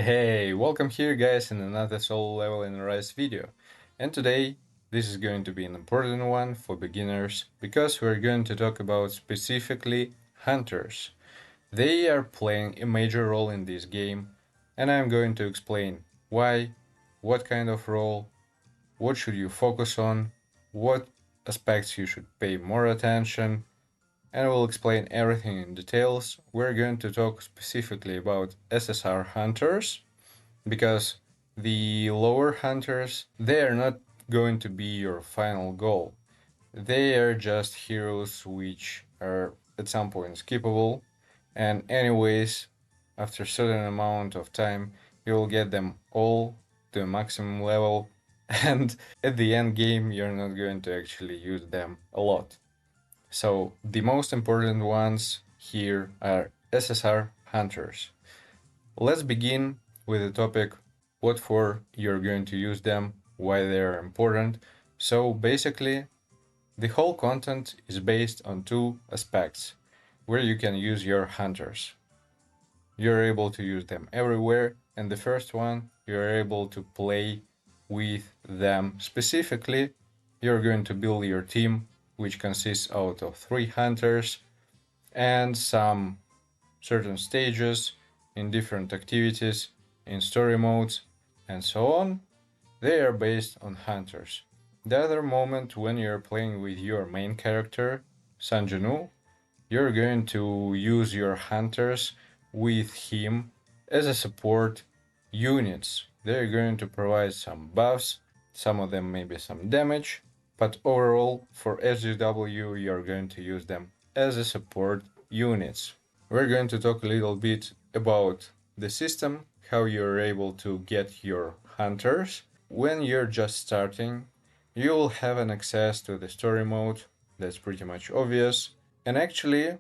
Hey, welcome here guys in another solo level in Rise video. And today, this is going to be an important one for beginners because we're going to talk about specifically hunters. They are playing a major role in this game and I'm going to explain why, what kind of role, what should you focus on, what aspects you should pay more attention, and I will explain everything in details. We're going to talk specifically about SSR hunters because the lower hunters, they are not going to be your final goal. They are just heroes which are at some point skippable, and anyways, after a certain amount of time, you'll get them all to a maximum level, and at the end game, you're not going to actually use them a lot. So the most important ones here are SSR hunters. Let's begin with the topic what for you're going to use them, why they're important. So basically, the whole content is based on two aspects where you can use your hunters. You're able to use them everywhere, and the first one, you're able to play with them specifically. You're going to build your team, which consists out of 3 hunters and some certain stages in different activities, in story modes, and so on. They are based on hunters. The other moment when you're playing with your main character, Sanjanu, you're going to use your hunters with him as a support units. They're going to provide some buffs, some of them maybe some damage, but overall for SGW you're going to use them as a support units. We're going to talk a little bit about the system, how you're able to get your hunters. When you're just starting, you'll have an access to the story mode, that's pretty much obvious. And actually,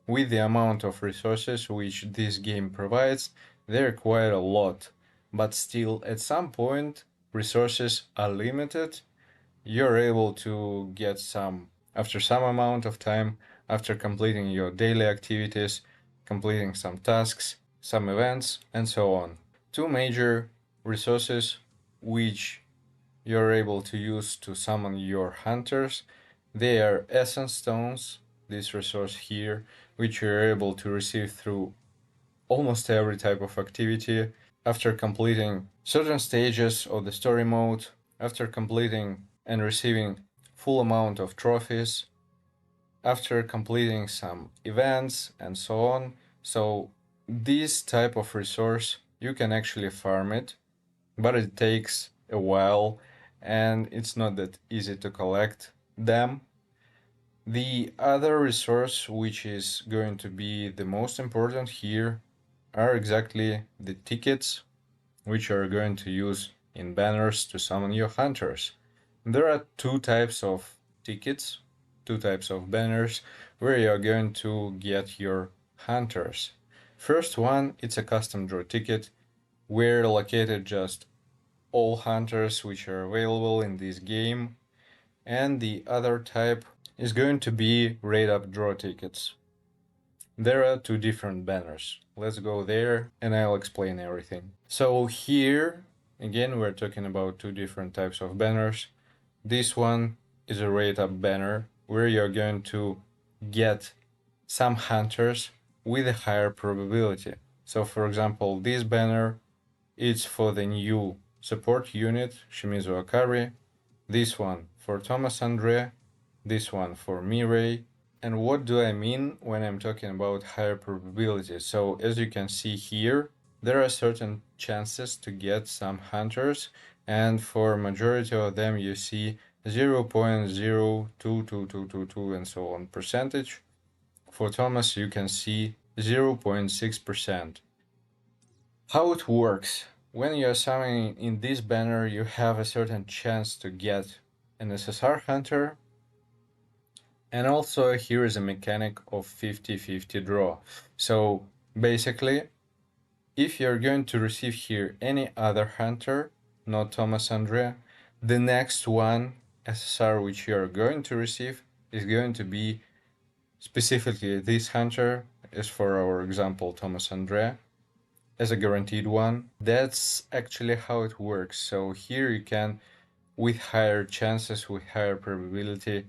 with the amount of resources which this game provides, they're quite a lot. But still, at some point, resources are limited. You're able to get some after some amount of time, after completing your daily activities, completing some tasks, some events, and so on. Two major resources which you're able to use to summon your hunters. They are essence stones, this resource here, which you're able to receive through almost every type of activity after completing certain stages of the story mode, after completing and receiving full amount of trophies, after completing some events and so on. So this type of resource you can actually farm it, but it takes a while and it's not that easy to collect them. The other resource which is going to be the most important here are exactly the tickets which you are going to use in banners to summon your hunters. There are two types of tickets, two types of banners where you are going to get your hunters. First one, it's a custom draw ticket where located just all hunters which are available in this game, and the other type is going to be rate up draw tickets. There are two different banners. Let's go there and I'll explain everything. So here, again, we're talking about two different types of banners. This one is a rate up banner where you're going to get some hunters with a higher probability. So for example, this banner is for the new support unit, Shimizu Akari. This one for Thomas Andre. This one for Mirai. And what do I mean when I'm talking about higher probability? So as you can see here, there are certain chances to get some hunters, and for majority of them you see 0.02222 and so on percentage. For Thomas you can see 0.6%. How it works? When you're summoning in this banner, you have a certain chance to get an SSR hunter. And also here is a mechanic of 50-50 draw. So basically, if you're going to receive here any other hunter, not Thomas Andrea, the next one SSR which you're going to receive is going to be specifically this hunter, as for our example Thomas Andrea. as a guaranteed one. That's actually how it works. So here you can, with higher chances, with higher probability,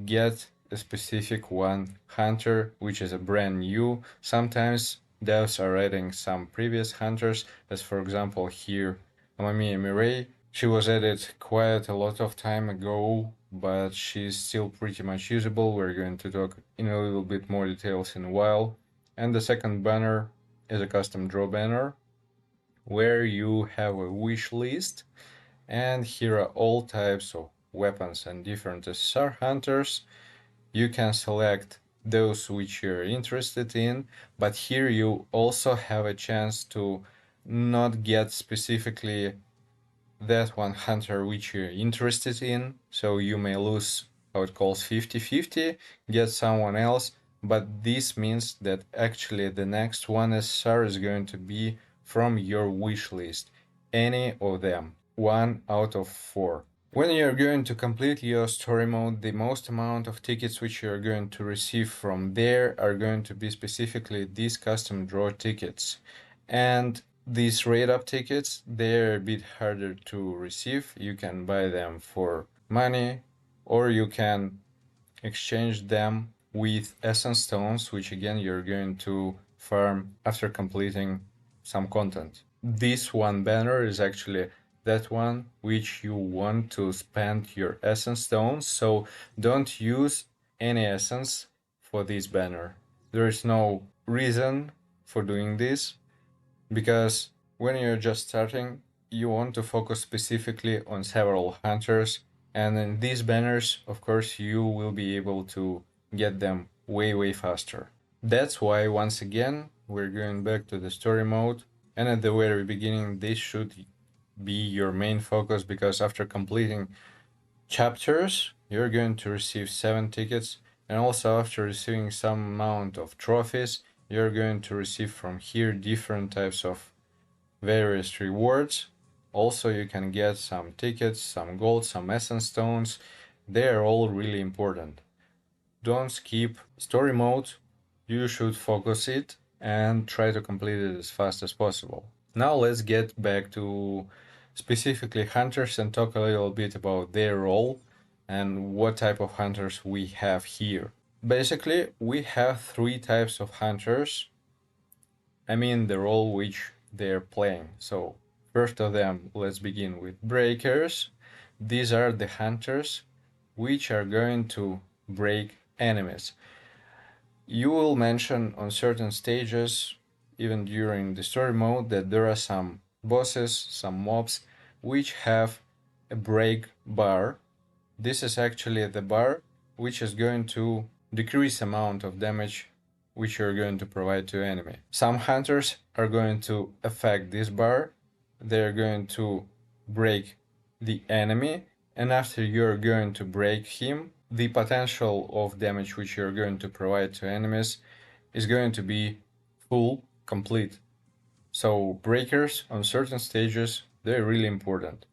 get a specific one hunter, which is a brand new. Sometimes devs are adding some previous hunters, as for example here, Amamiya Mirai. She was added quite a lot of time ago, but she's still pretty much usable. We're going to talk in a little bit more details in a while. And the second banner is a custom draw banner, where you have a wish list, and here are all types of weapons and different SR hunters. You can select those which you're interested in, but here you also have a chance to not get specifically that one hunter which you're interested in, so you may lose how it calls 50-50, get someone else, but this means that actually the next one SR is going to be from your wish list, any of them, 1 out of 4. When you're going to complete your story mode, the most amount of tickets which you're going to receive from there are going to be specifically these custom draw tickets. And these rate up tickets, they're a bit harder to receive. You can buy them for money, or you can exchange them with essence stones, which again you're going to farm after completing some content. This one banner is actually that one which you want to spend your essence stones, so don't use any essence for this banner. There is no reason for doing this, because when you're just starting, you want to focus specifically on several hunters, and in these banners, of course, you will be able to get them way faster. That's why, once again, we're going back to the story mode, and at the very beginning, this should be your main focus, because after completing chapters, you're going to receive 7 tickets, and also after receiving some amount of trophies, you're going to receive from here different types of various rewards. Also, you can get some tickets, some gold, some essence stones. They are all really important. Don't skip story mode. You should focus it and try to complete it as fast as possible. Now let's get back to specifically hunters and talk a little bit about their role and what type of hunters we have here. Basically, we have 3 types of hunters. I mean the role which they're playing. So first of them, let's begin with breakers. These are the hunters which are going to break enemies. You will mention on certain stages, even during the story mode, that there are some bosses, some mobs, which have a break bar. This is actually the bar which is going to decrease amount of damage which you're going to provide to enemy. Some hunters are going to affect this bar. They're going to break the enemy, and after you're going to break him, the potential of damage which you're going to provide to enemies is going to be full, complete. So breakers on certain stages, they're really important.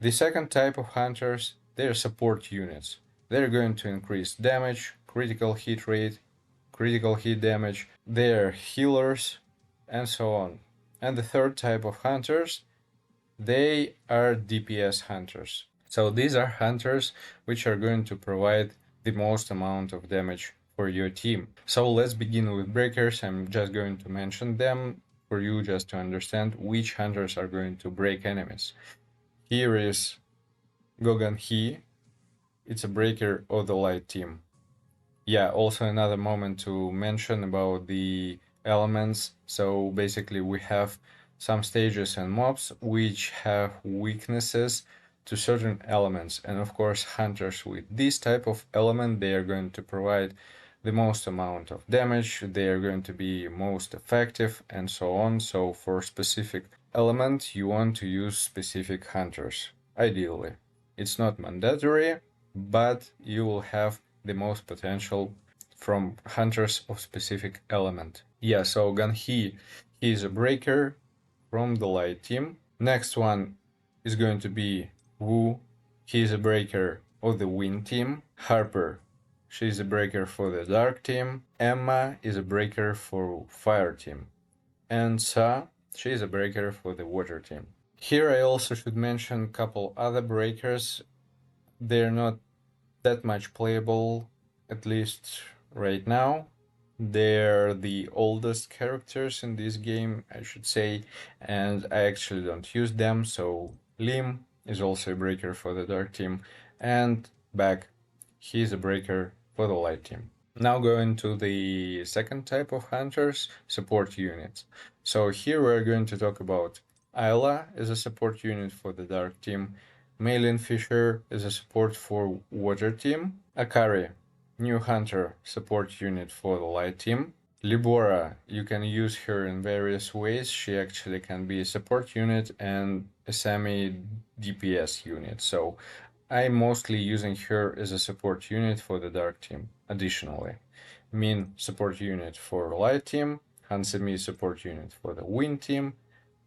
The second type of hunters, they're support units. They're going to increase damage, critical hit rate, critical hit damage, they're healers, and so on. And the third type of hunters, they are DPS hunters. So these are hunters which are going to provide the most amount of damage for your team. So let's begin with breakers. I'm just going to mention them for you just to understand which hunters are going to break enemies. Here is Gogan He. It's a breaker of the light team. Yeah, also another moment to mention about the elements. So basically we have some stages and mobs which have weaknesses to certain elements, and of course hunters with this type of element, they are going to provide the most amount of damage, they are going to be most effective, and so on. So for specific element you want to use specific hunters, ideally. It's not mandatory, but you will have the most potential from hunters of specific element. Yeah, so Ganhi, he is a breaker from the light team. Next one is going to be Wu. He is a breaker of the wind team. Harper, she is a breaker for the dark team. Emma is a breaker for fire team. And Sa, She is a breaker for the water team. Here I also should mention a couple other breakers. They're not that much playable, at least right now. They're the oldest characters in this game, I should say, and I actually don't use them. So Lim is also a breaker for the dark team, and Bag, he's a breaker for the light team. Now going to the second type of hunters, support units. So here we're going to talk about Ayla as a support unit for the dark team, Malin Fisher is a support for water team, Akari, new hunter support unit for the light team, Libora, you can use her in various ways. She actually can be a support unit and a semi DPS unit. So I'm mostly using her as a support unit for the dark team. Additionally, Min support unit for light team, Hansemi support unit for the wind team,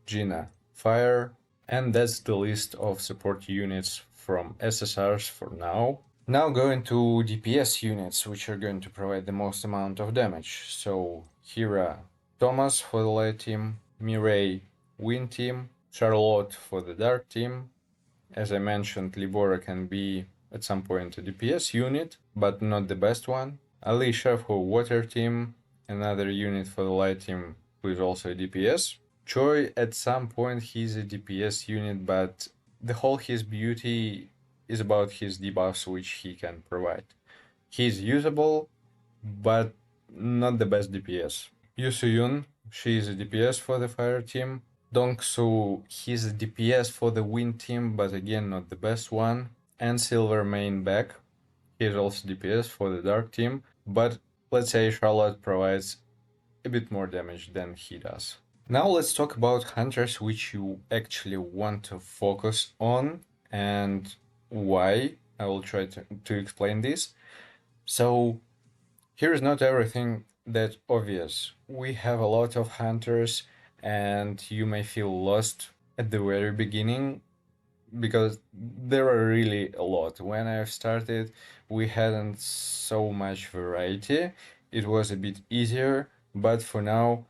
Gina fire, and that's the list of support units from SSRs for now. Now going to DPS units, which are going to provide the most amount of damage. So Hira Thomas for the light team, Mireille wind team, Charlotte for the dark team. As I mentioned, Libora can be at some point a DPS unit, but not the best one. Alicia for water team, another unit for the light team who is also a DPS. Choi, at some point, he's a DPS unit, but the whole his beauty is about his debuffs, which he can provide. He's usable, but not the best DPS. Yu Yun, she is a DPS for the fire team. Dongsu, he's a DPS for the wind team, but again, not the best one. And Silver Main back, he's also DPS for the dark team, but let's say Charlotte provides a bit more damage than he does. Now let's talk about hunters which you actually want to focus on and why. I will try to explain this. So here is not everything that obvious. We have a lot of hunters and you may feel lost at the very beginning because there are really a lot. When I started, we hadn't so much variety. It was a bit easier, but for now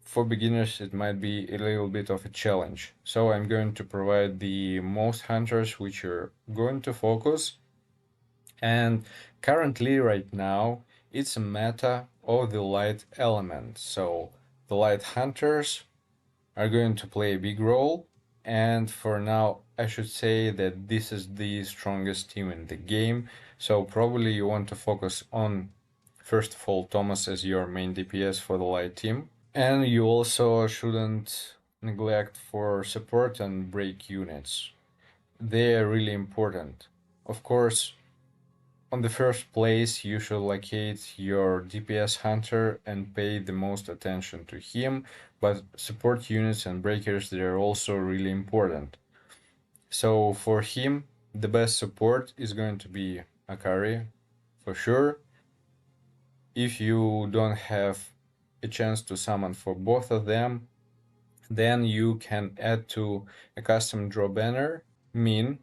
for beginners, it might be a little bit of a challenge. So I'm going to provide the most hunters which are going to focus. And currently, right now, it's a meta of the light element. So the light hunters are going to play a big role. And for now, I should say that this is the strongest team in the game. So probably you want to focus on, first of all, Thomas as your main DPS for the light team. And you also shouldn't neglect for support and break units. They are really important. Of course, on the first place, you should locate your DPS hunter and pay the most attention to him, but support units and breakers, they are also really important. So for him, the best support is going to be Akari, for sure. If you don't have a chance to summon for both of them, then you can add to a custom draw banner, Min,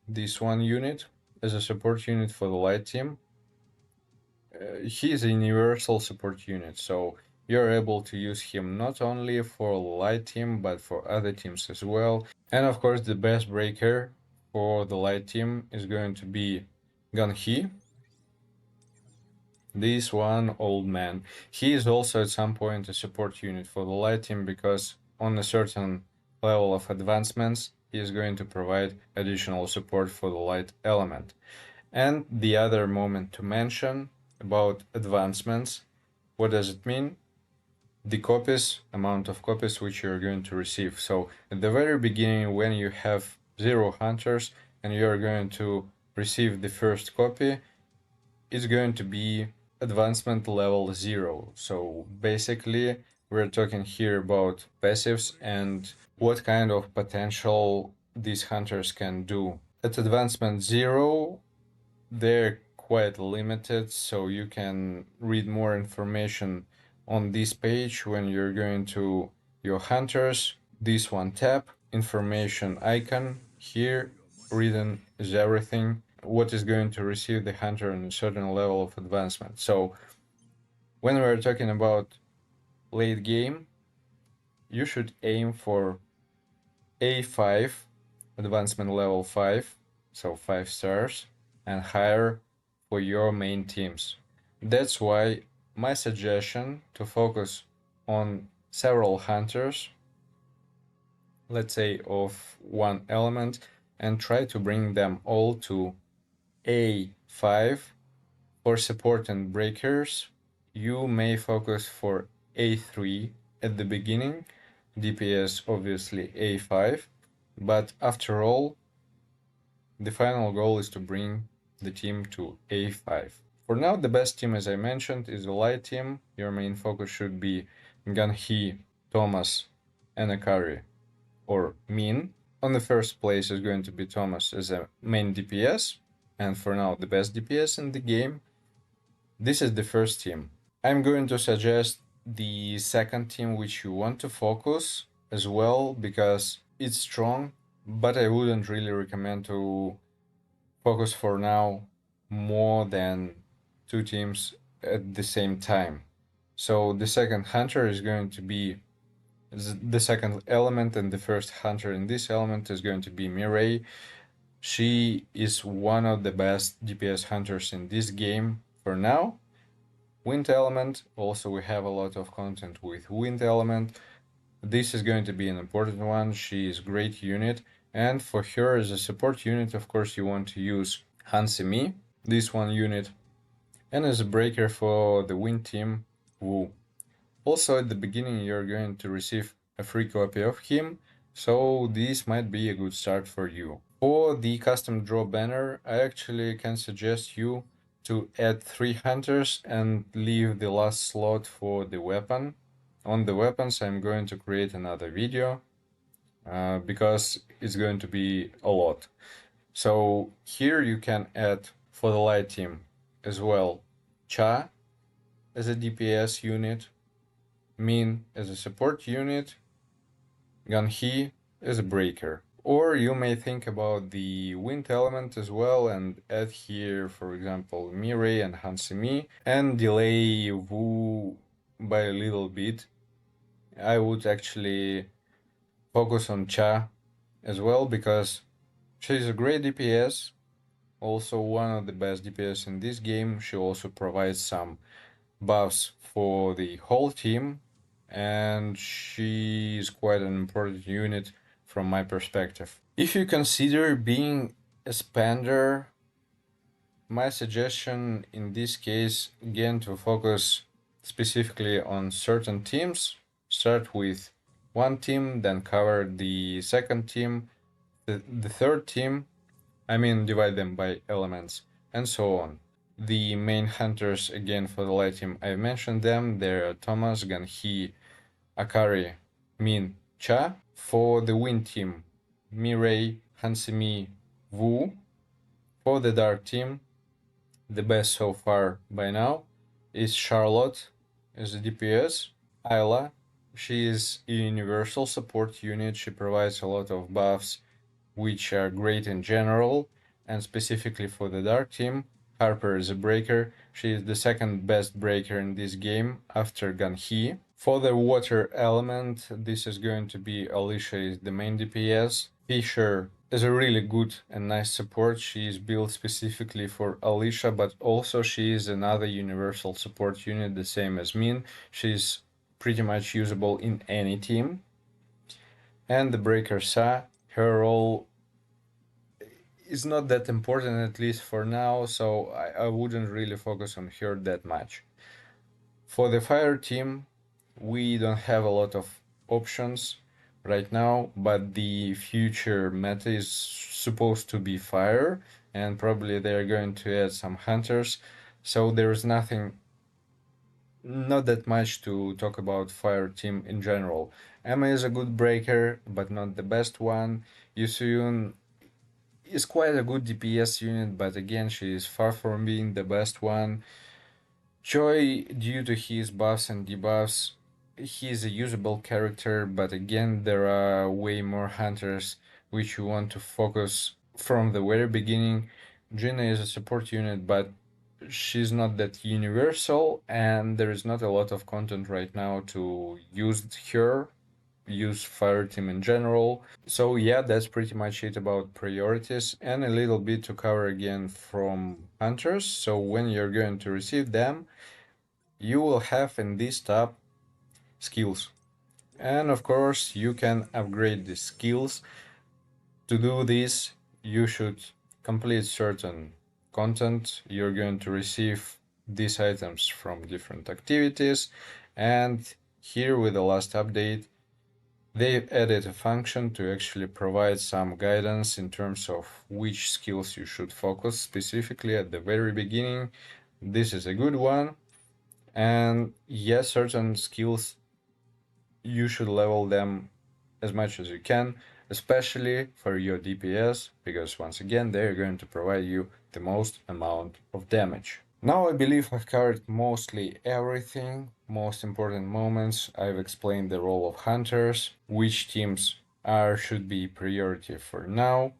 this one unit, as a support unit for the light team. He is a universal support unit, so you're able to use him not only for light team, but for other teams as well. And of course, the best breaker for the light team is going to be Gunhee. This one old man. He is also at some point a support unit for the light team because on a certain level of advancements, he is going to provide additional support for the light element. And the other moment to mention about advancements, what does it mean? The copies, amount of copies which you're going to receive. So at the very beginning, when you have 0 hunters and you're going to receive the first copy, it's going to be advancement level 0. So basically, we're talking here about passives and what kind of potential these hunters can do. At advancement 0, they're quite limited, so you can read more information on this page when you're going to your hunters. This one tap, information icon. Here, written is everything what is going to receive the hunter in a certain level of advancement. So when we're talking about late game, you should aim for A5, advancement level 5, so 5 stars, and higher for your main teams. That's why my suggestion to focus on several hunters, let's say of one element, and try to bring them all to A5. For support and breakers, you may focus for A3 at the beginning, DPS obviously A5, but after all, the final goal is to bring the team to A5. For now, the best team, as I mentioned, is the light team. Your main focus should be Ganhee, Thomas, and Akari, or Min. On the first place is going to be Thomas as a main DPS, and for now, the best DPS in the game. This is the first team. I'm going to suggest the second team which you want to focus as well because it's strong, but I wouldn't really recommend to focus for now more than two teams at the same time. So the second hunter is going to be the second element, and the first hunter in this element is going to be Mirai. She is one of the best DPS hunters in this game for now. Wind element, also we have a lot of content with wind element. This is going to be an important one. She is great unit, and for her as a support unit, of course, you want to use Hansemi, this one unit, and as a breaker for the wind team, Wu. Also at the beginning you're going to receive a free copy of him, so this might be a good start for you. For the custom draw banner, I actually can suggest you to add 3 hunters and leave the last slot for the weapon. On the weapons I'm going to create another video because it's going to be a lot. So here you can add for the light team as well Cha as a DPS unit, Min as a support unit, Ganhee as a breaker. Or you may think about the wind element as well and add here, for example, Mirai and Hansemi and delay Wu by a little bit. I would actually focus on Cha as well because she's a great DPS, also one of the best DPS in this game. She also provides some buffs for the whole team, and she is quite an important unit from my perspective. If you consider being a spender, my suggestion in this case, again, to focus specifically on certain teams, start with one team, then cover the second team, the third team, I mean, divide them by elements, and so on. The main hunters, again, for the light team, I mentioned them. They're Thomas, Ganhee, Akari, Min, Cha. For the wind team, Mirai, Hansemi, Wu. For the dark team, the best so far by now is Charlotte as a DPS. Ayla, she is a universal support unit. She provides a lot of buffs which are great in general, and specifically for the dark team, Harper is a breaker. She is the second best breaker in this game after Ganhee. For the water element, this is going to be Alicia is the main DPS. Fisher is a really good and nice support. She is built specifically for Alicia, but also she is another universal support unit, the same as Min. She's pretty much usable in any team. And the breaker Sa, her role is not that important, at least for now, so I wouldn't really focus on her that much. For the fire team, we don't have a lot of options right now, but the future meta is supposed to be fire, and probably they're going to add some hunters, so there's not that much to talk about fire team in general. Emma is a good breaker, but not the best one. Yusuyun is quite a good DPS unit, but again, she is far from being the best one. Choi, due to his buffs and debuffs, he is a usable character, but again, there are way more hunters which you want to focus from the very beginning. Gina is a support unit, but she's not that universal, and there is not a lot of content right now to use her. use fire team in general. So yeah, that's pretty much it about priorities, and a little bit to cover again from hunters. So when you're going to receive them, you will have in this tab skills. And of course, you can upgrade the skills. To do this, you should complete certain content. You're going to receive these items from different activities. And here with the last update, they've added a function to actually provide some guidance in terms of which skills you should focus specifically at the very beginning. This is a good one. And yes, certain skills you should level them as much as you can, especially for your DPS, because once again, they're going to provide you the most amount of damage. Now I believe I've covered mostly everything, most important moments. I've explained the role of hunters, which teams are should be priority for now,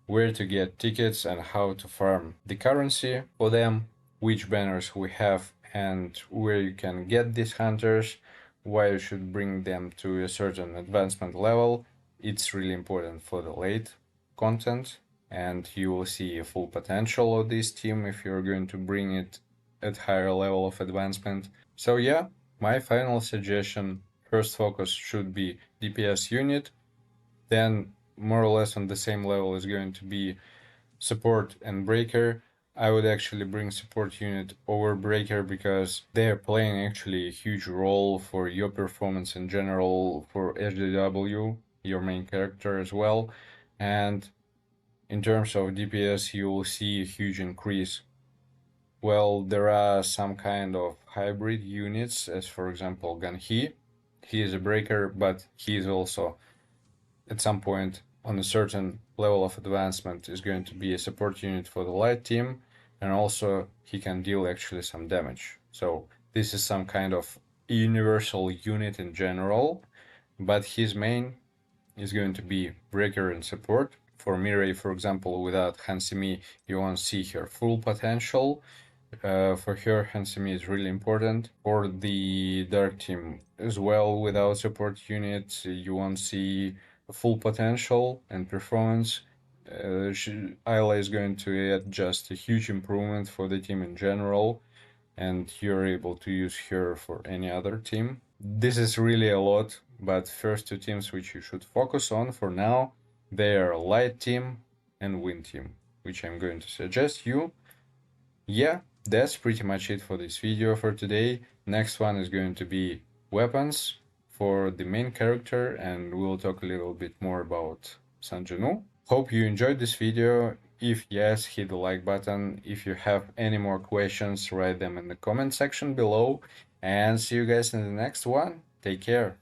where to get tickets and how to farm the currency for them, which banners we have and where you can get these hunters, why you should bring them to a certain advancement level. It's really important for the late content, and you will see a full potential of this team if you're going to bring it at higher level of advancement. So yeah, my final suggestion, first focus should be DPS unit, then more or less on the same level is going to be support and breaker. I would actually bring support unit over breaker because they are playing actually a huge role for your performance in general, for HDW, your main character as well. And in terms of DPS, you will see a huge increase. Well, there are some kind of hybrid units, as for example, Ganhi. He is a breaker, but he is also at some point on a certain level of advancement is going to be a support unit for the light team, and also he can deal actually some damage. So this is some kind of universal unit in general, but his main is going to be breaker and support. For Mirai, for example, without Hansimi, you won't see her full potential. For her, Hansimi is really important. For the Dark team as well, without support units, you won't see full potential and performance. Ayla is going to add just a huge improvement for the team in general, and you're able to use her for any other team. This is really a lot, but first two teams which you should focus on for now, they are Light Team and Wind Team, which I'm going to suggest you. Yeah, that's pretty much it for this video for today. Next one is going to be weapons for the main character, and we'll talk a little bit more about Sanjanu. Hope you enjoyed this video. If yes, hit the like button. If you have any more questions, write them in the comment section below. And see you guys in the next one. Take care.